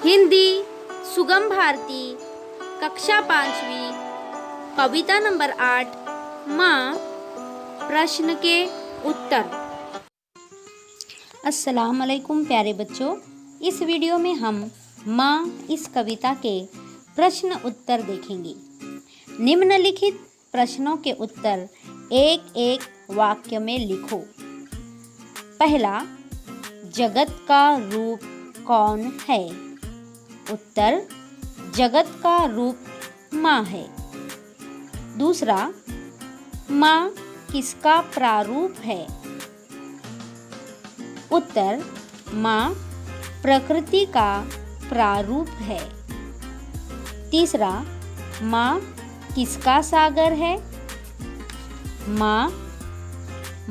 हिंदी सुगम भारती कक्षा 5वीं कविता नंबर 8 माँ प्रश्न के उत्तर। अस्सलाम वालेकुम प्यारे बच्चों, इस वीडियो में हम माँ इस कविता के प्रश्न उत्तर देखेंगे। निम्नलिखित प्रश्नों के उत्तर एक एक वाक्य में लिखो। पहला, जगत का रूप कौन है? उत्तर, जगत का रूप माँ है। दूसरा, माँ किसका प्रारूप है? उत्तर, माँ प्रकृति का प्रारूप है। तीसरा, माँ किसका सागर है? माँ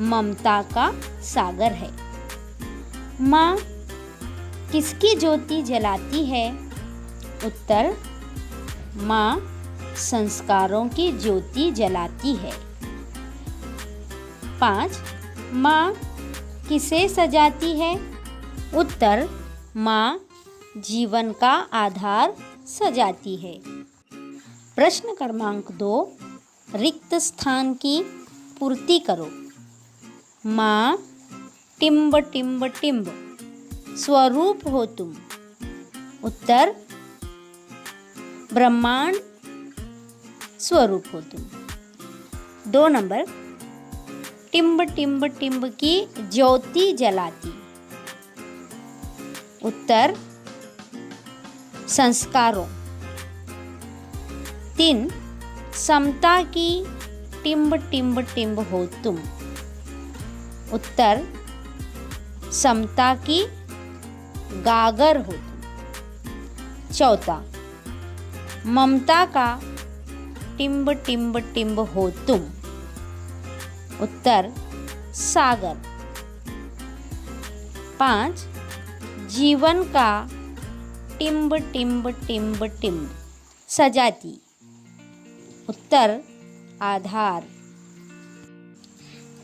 ममता का सागर है। माँ किसकी ज्योति जलाती है? उत्तर, माँ संस्कारों की ज्योति जलाती है। 5, माँ किसे सजाती है? उत्तर, माँ जीवन का आधार सजाती है। प्रश्न क्रमांक 2, रिक्त स्थान की पूर्ति करो। माँ टिम्ब टिम्ब टिम्ब स्वरूप हो तुम। उत्तर, ब्रह्मांड स्वरूप हो तुम। 2 नंबर, टिम्ब टिम्ब टिम्ब की ज्योति जलाती। उत्तर, संस्कारों। 3, समता की टिम्ब टिम्ब टिम्ब हो तुम। उत्तर, समता की गागर हो तुम। 4, ममता का टिम्ब टिम्ब टिम्ब हो तुम। उत्तर, सागर। 5, जीवन का टिम्ब टिम्ब टिम्ब टिम्ब सजाती। उत्तर, आधार।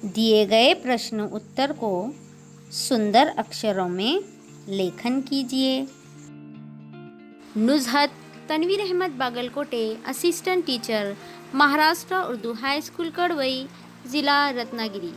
दिए गए प्रश्न उत्तर को सुंदर अक्षरों में लेखन कीजिए। Nuzhat Tanveer Ahmed Bagalkote, assistant teacher, Maharashtra Urdu high school Kadwai, जिला रत्नागिरी।